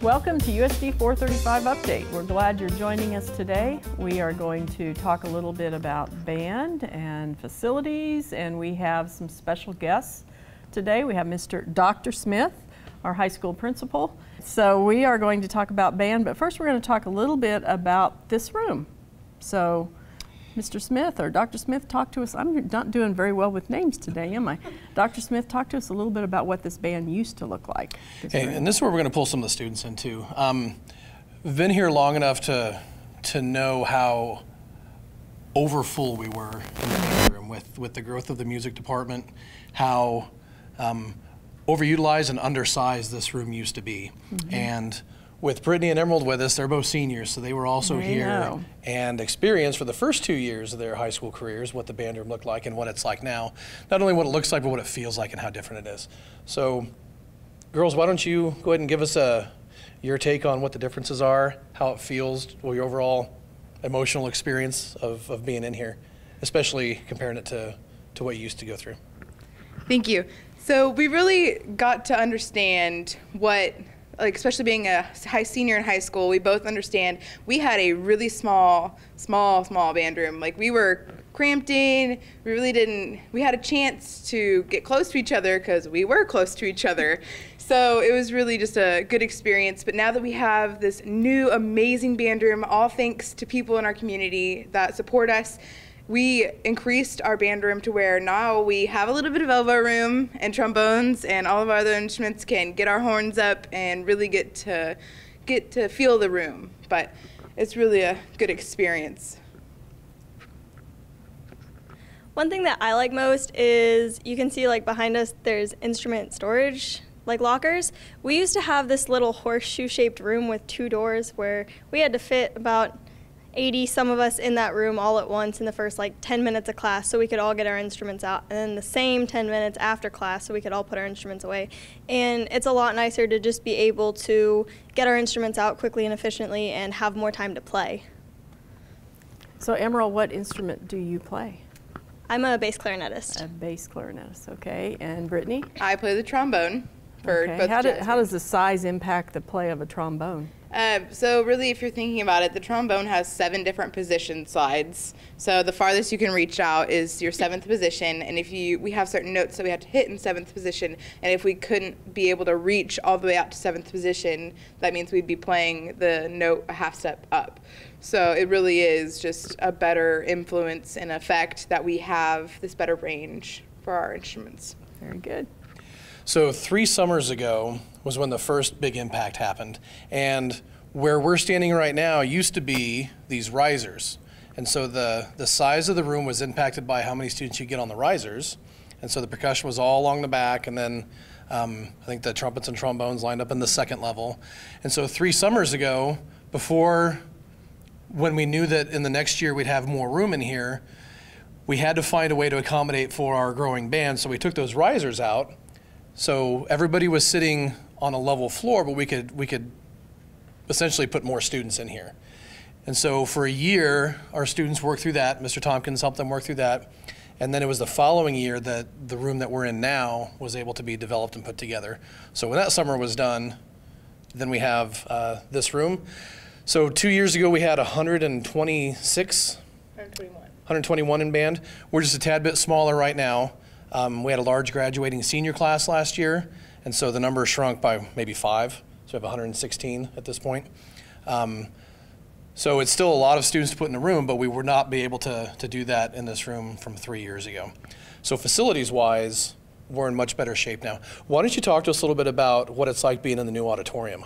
Welcome to USD 435 Update. We're glad you're joining us today. We are going to talk a little bit about band and facilities, and we have some special guests today. We have Dr. Smith, our high school principal. So we are going to talk about band, but first we're going to talk a little bit about this room. So Mr. Smith, or Dr. Smith, talk to us. I'm not doing very well with names today, am I? Dr. Smith, talk to us a little bit about what this band used to look like. And this is where we're going to pull some of the students into. I've been here long enough to know how overfull we were in the band room with the growth of the music department, how overutilized and undersized this room used to be. Mm-hmm. And with Brittany and Emerald with us, they're both seniors, so they were also here and experienced for the first 2 years of their high school careers what the band room looked like and what it's like now. Not only what it looks like, but what it feels like and how different it is. So, girls, why don't you go ahead and give us your take on what the differences are, how it feels, or your overall emotional experience of being in here, especially comparing it to what you used to go through. Thank you. So we really got to understand what, especially being a senior in high school, we both understand we had a really small band room. Like, we were cramped in, we had a chance to get close to each other because we were close to each other. So it was really just a good experience. But now that we have this new amazing band room, all thanks to people in our community that support us, we increased our band room to where now we have a little bit of elbow room and trombones, and all of our other instruments can get our horns up and really get to feel the room. But it's really a good experience. One thing that I like most is you can see, like, behind us there's instrument storage, like lockers. We used to have this little horseshoe-shaped room with 2 doors where we had to fit about 80 some of us in that room all at once in the first 10 minutes of class so we could all get our instruments out, and then the same 10 minutes after class so we could all put our instruments away. And it's a lot nicer to just be able to get our instruments out quickly and efficiently and have more time to play. So Emerald, what instrument do you play? I'm a bass clarinetist. A bass clarinetist, okay. And Brittany? I play the trombone for both. How does the size impact the play of a trombone? So really, if you're thinking about it, the trombone has 7 different position slides. So the farthest you can reach out is your 7th position, and we have certain notes that we have to hit in 7th position, and if we couldn't be able to reach all the way out to 7th position, that means we'd be playing the note a half step up. So it really is just a better influence and effect that we have this better range for our instruments. Very good. So 3 summers ago was when the first big impact happened. And where we're standing right now used to be these risers. And so the size of the room was impacted by how many students you get on the risers. And so the percussion was all along the back, and then I think the trumpets and trombones lined up in the 2nd level. And so 3 summers ago, when we knew that in the next year we'd have more room in here, we had to find a way to accommodate for our growing band. So we took those risers out. So everybody was sitting on a level floor, but we could essentially put more students in here. And so for a year, our students worked through that. Mr. Tompkins helped them work through that. And then it was the following year that the room that we're in now was able to be developed and put together. So when that summer was done, then we have this room. So 2 years ago, we had 121 in band. We're just a tad bit smaller right now. We had a large graduating senior class last year, and so the number shrunk by maybe 5. So we have 116 at this point. So it's still a lot of students to put in the room, but we would not be able to do that in this room from 3 years ago. So facilities-wise, we're in much better shape now. Why don't you talk to us a little bit about what it's like being in the new auditorium?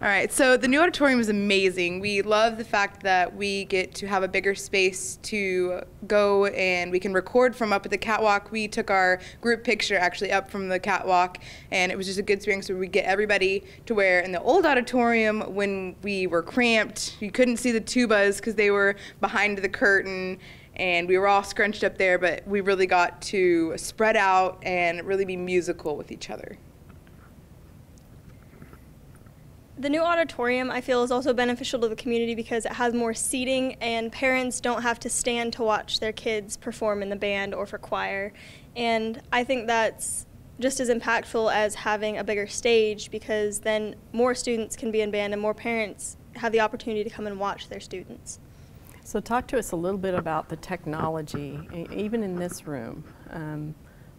All right, so the new auditorium is amazing. We love the fact that we get to have a bigger space to go, and we can record from up at the catwalk. We took our group picture actually up from the catwalk, and it was just a good experience where we get everybody to where in the old auditorium, when we were cramped, you couldn't see the tubas because they were behind the curtain, and we were all scrunched up there, but we really got to spread out and really be musical with each other. The new auditorium, I feel, is also beneficial to the community because it has more seating, and parents don't have to stand to watch their kids perform in the band or for choir. And I think that's just as impactful as having a bigger stage, because then more students can be in band and more parents have the opportunity to come and watch their students. So talk to us a little bit about the technology, even in this room.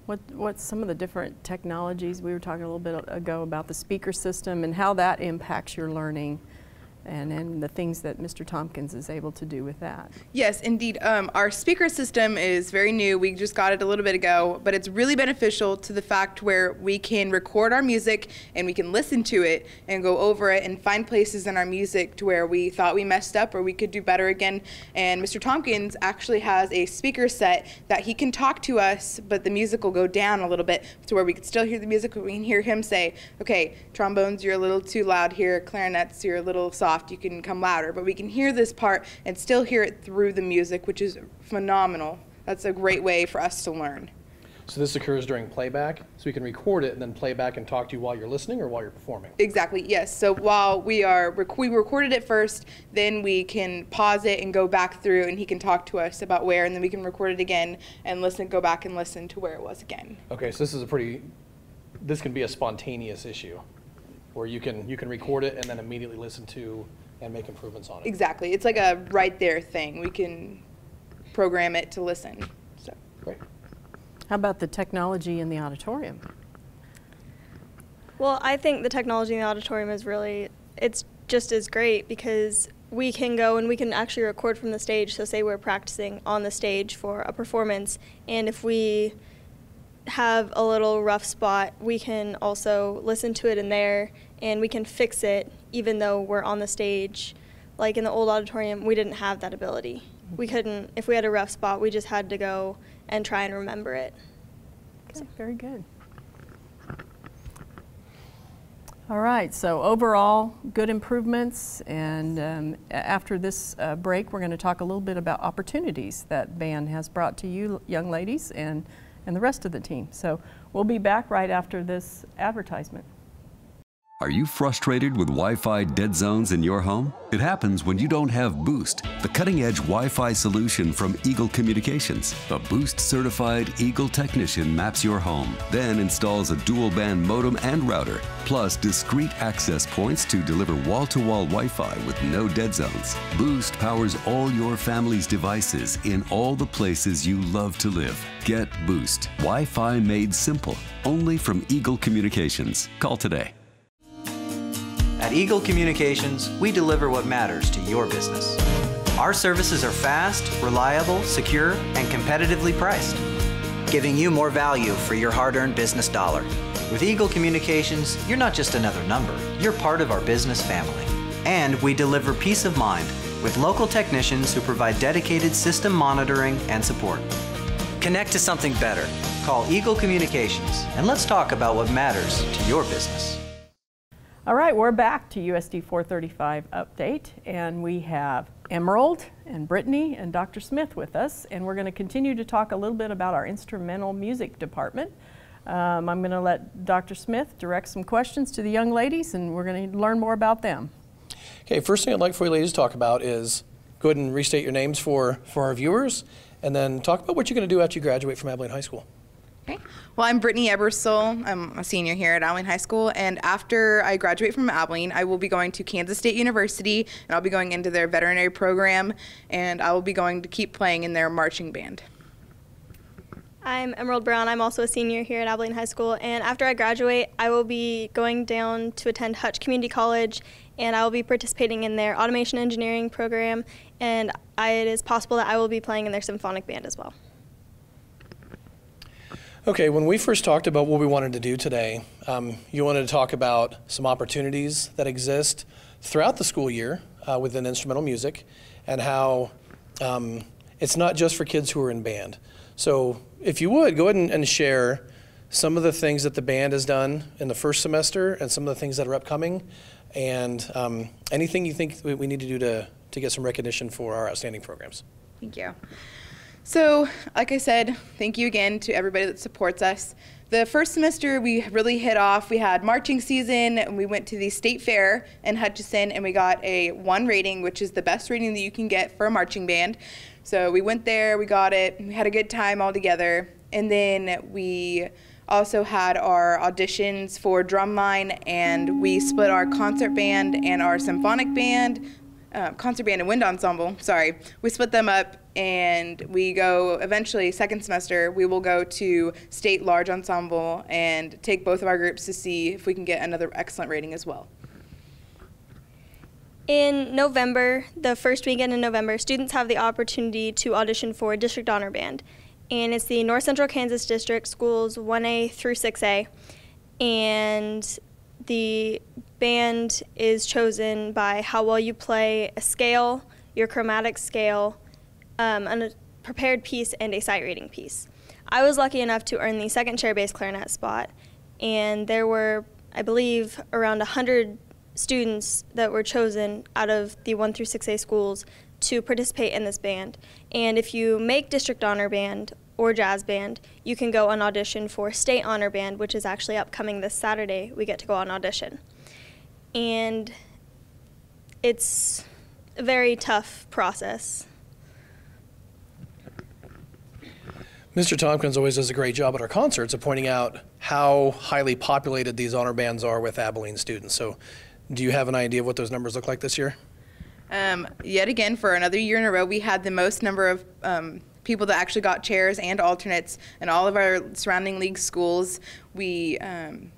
What's some of the different technologies? We were talking a little bit ago about the speaker system and how that impacts your learning, and the things that Mr. Tompkins is able to do with that. Yes, indeed. Our speaker system is very new. We just got it a little bit ago, but it's really beneficial to the fact where we can record our music and we can listen to it and go over it and find places in our music to where we thought we messed up or we could do better again. And Mr. Tompkins actually has a speaker set that he can talk to us, but the music will go down a little bit to where we can still hear the music, but we can hear him say, okay, trombones, you're a little too loud here, clarinets, you're a little soft, you can come louder, but we can hear this part and still hear it through the music, which is phenomenal. That's a great way for us to learn. So this occurs during playback, so we can record it and then play back and talk to you while you're listening or while you're performing? Exactly, yes. So while we recorded it first, then we can pause it and go back through, and he can talk to us about where, and then we can record it again and go back and listen to where it was again. Okay, so this can be a spontaneous issue, where you can record it and then immediately listen to and make improvements on it. Exactly. It's like a right there thing. We can program it to listen. So. Great. How about the technology in the auditorium? Well, I think the technology in the auditorium is it's just as great, because we can go and we can actually record from the stage. So say we're practicing on the stage for a performance, and if we have a little rough spot, we can also listen to it in there and we can fix it even though we're on the stage. Like in the old auditorium, we didn't have that ability. We couldn't, if we had a rough spot, we just had to go and try and remember it. Okay, very good. All right, so overall, good improvements, and after this break, we're going to talk a little bit about opportunities that band has brought to you young ladies and the rest of the team. So we'll be back right after this advertisement. Are you frustrated with Wi-Fi dead zones in your home? It happens when you don't have Boost, the cutting-edge Wi-Fi solution from Eagle Communications. A Boost-certified Eagle technician maps your home, then installs a dual-band modem and router, plus discrete access points to deliver wall-to-wall Wi-Fi with no dead zones. Boost powers all your family's devices in all the places you love to live. Get Boost. Wi-Fi made simple. Only from Eagle Communications. Call today. At Eagle Communications, we deliver what matters to your business. Our services are fast, reliable, secure, and competitively priced, giving you more value for your hard-earned business dollar. With Eagle Communications, you're not just another number, you're part of our business family. And we deliver peace of mind with local technicians who provide dedicated system monitoring and support. Connect to something better. Call Eagle Communications, and let's talk about what matters to your business. All right, we're back to USD 435 update, and we have Emerald and Brittany and Dr. Smith with us, and we're going to continue to talk a little bit about our instrumental music department. I'm going to let Dr. Smith direct some questions to the young ladies, and we're going to learn more about them. Okay, first thing I'd like for you ladies to talk about is go ahead and restate your names for our viewers, and then talk about what you're going to do after you graduate from Abilene High School. Okay. Well, I'm Brittany Ebersole. I'm a senior here at Abilene High School, and after I graduate from Abilene, I will be going to Kansas State University, and I'll be going into their veterinary program, and I will be going to keep playing in their marching band. I'm Emerald Brown. I'm also a senior here at Abilene High School, and after I graduate, I will be going down to attend Hutch Community College, and I will be participating in their automation engineering program, and it is possible that I will be playing in their symphonic band as well. Okay, when we first talked about what we wanted to do today, you wanted to talk about some opportunities that exist throughout the school year within instrumental music, and how it's not just for kids who are in band. So if you would, go ahead and share some of the things that the band has done in the first semester and some of the things that are upcoming, and anything you think we need to do to get some recognition for our outstanding programs. Thank you. So, like I said, thank you again to everybody that supports us. The first semester we really hit off. We had marching season, and we went to the state fair in Hutchinson, and we got a 1 rating, which is the best rating that you can get for a marching band. So we went there, we got it, we had a good time all together, and then we also had our auditions for drumline, and we split our concert band and our symphonic band, concert band and wind ensemble, sorry. We split them up, and we go eventually, second semester, we will go to state large ensemble and take both of our groups to see if we can get another excellent rating as well. In November, the first weekend in November, students have the opportunity to audition for District Honor Band. And it's the North Central Kansas District Schools 1A through 6A. And the band is chosen by how well you play a scale, your chromatic scale, a prepared piece, and a sight reading piece. I was lucky enough to earn the second chair bass clarinet spot. And there were, I believe, around 100 students that were chosen out of the 1 through 6A schools to participate in this band. And if you make District Honor Band or Jazz Band, you can go on audition for State Honor Band, which is actually upcoming this Saturday. We get to go on audition. And it's a very tough process. Mr. Tompkins always does a great job at our concerts of pointing out how highly populated these honor bands are with Abilene students. So do you have an idea of what those numbers look like this year? Yet again, for another year in a row, we had the most number of people that actually got chairs and alternates in all of our surrounding league schools. We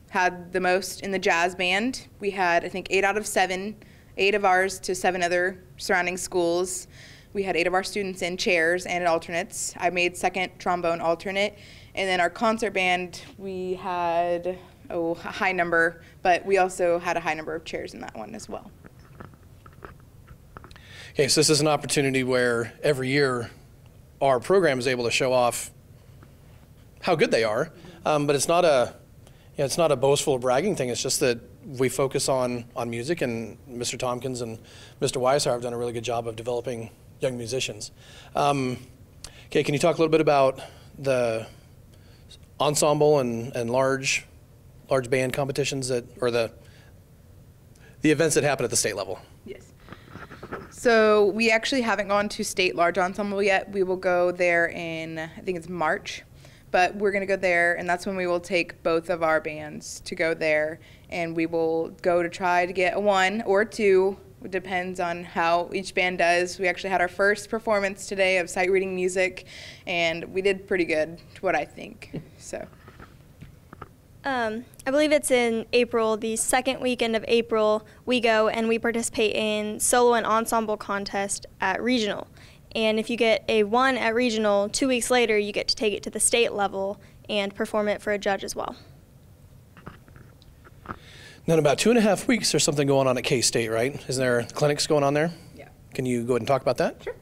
had the most in the jazz band. We had, I think, 8 out of 7, 8 of ours to 7 other surrounding schools. We had 8 of our students in chairs and alternates. I made second trombone alternate. And then our concert band, we had a high number, but we also had a high number of chairs in that one as well. Okay, so this is an opportunity where every year our program is able to show off how good they are, but it's not a boastful or bragging thing. It's just that we focus on music, and Mr. Tompkins and Mr. Weishauer have done a really good job of developing young musicians. Okay, can you talk a little bit about the ensemble and large band competitions or the events that happen at the state level? Yes. So we actually haven't gone to state large ensemble yet. We will go there in, I think it's March, but we're going to go there, and that's when we will take both of our bands to go there, and we will go to try to get a 1 or 2. It depends on how each band does. We actually had our first performance today of sight reading music, and we did pretty good, to what I think. So. I believe it's in April, the second weekend of April, we go and we participate in solo and ensemble contest at regional. And if you get a 1 at regional, 2 weeks later you get to take it to the state level and perform it for a judge as well. Now in about 2.5 weeks there's something going on at K-State, right? Isn't there clinics going on there? Yeah. Can you go ahead and talk about that? Sure.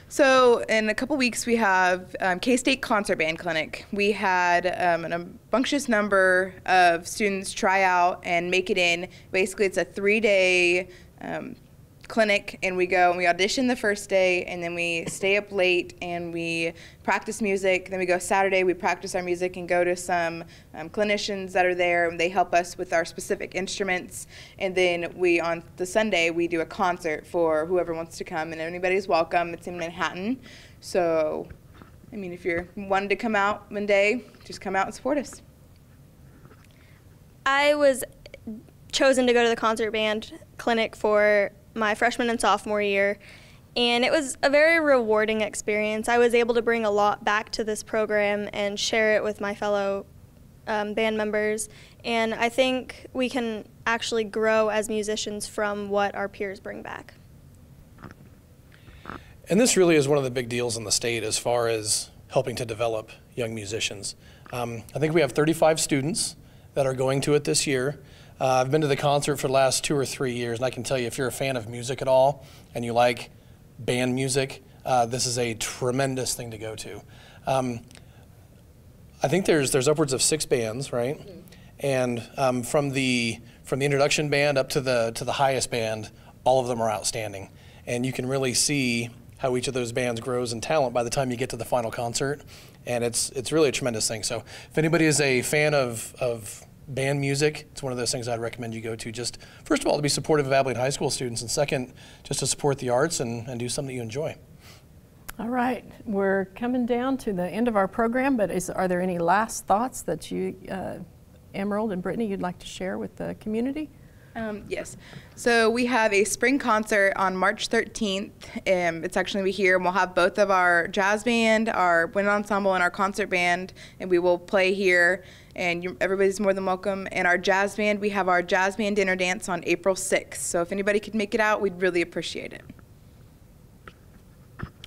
So in a couple weeks we have K-State Concert Band Clinic. We had an obnoxious number of students try out and make it in. Basically it's a 3-day clinic, and we go and we audition the first day, and then we stay up late and we practice music. Then we go Saturday, we practice our music and go to some clinicians that are there, and they help us with our specific instruments. And then on the Sunday we do a concert for whoever wants to come, and anybody's welcome. It's in Manhattan. So I mean, if you're wanting to come out one day, just come out and support us. I was chosen to go to the concert band clinic for my freshman and sophomore year, and it was a very rewarding experience. I was able to bring a lot back to this program and share it with my fellow band members, and I think we can actually grow as musicians from what our peers bring back. And this really is one of the big deals in the state as far as helping to develop young musicians. I think we have 35 students that are going to it this year. I've been to the concert for the last 2 or 3 years, and I can tell you, if you're a fan of music at all and you like band music, this is a tremendous thing to go to. I think there's upwards of 6 bands, right? And from the introduction band up to the highest band, all of them are outstanding, and you can really see how each of those bands grows in talent by the time you get to the final concert, and it's really a tremendous thing. So if anybody is a fan of band music, it's one of those things I'd recommend you go to. Just first of all, to be supportive of Abilene High School students, and second, just to support the arts and do something that you enjoy. All right, we're coming down to the end of our program, but are there any last thoughts that you, Emerald and Brittany, you'd like to share with the community? Yes. So we have a spring concert on March 13th. It's actually going to be here, and we'll have both of our jazz band, our wind ensemble, and our concert band, and we will play here, and everybody's more than welcome. And our jazz band, we have our jazz band dinner dance on April 6th. So if anybody could make it out, we'd really appreciate it.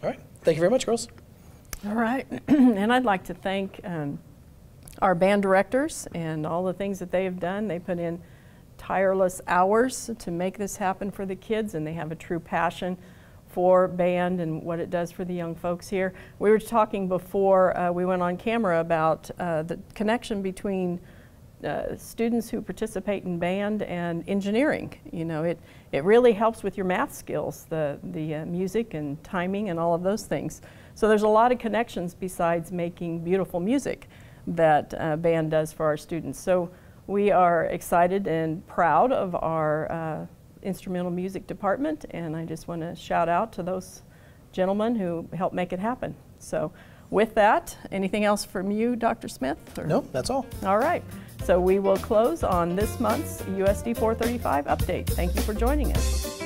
All right. Thank you very much, girls. All right. And I'd like to thank our band directors and all the things that they have done. They put in tireless hours to make this happen for the kids, and they have a true passion for band and what it does for the young folks here. We were talking before we went on camera about the connection between students who participate in band and engineering. You know, it really helps with your math skills, the music and timing and all of those things. So there's a lot of connections besides making beautiful music that band does for our students. So we are excited and proud of our instrumental music department, and I just want to shout out to those gentlemen who helped make it happen. So with that, anything else from you, Dr. Smith? Or? No, that's all. All right. So we will close on this month's USD 435 update. Thank you for joining us.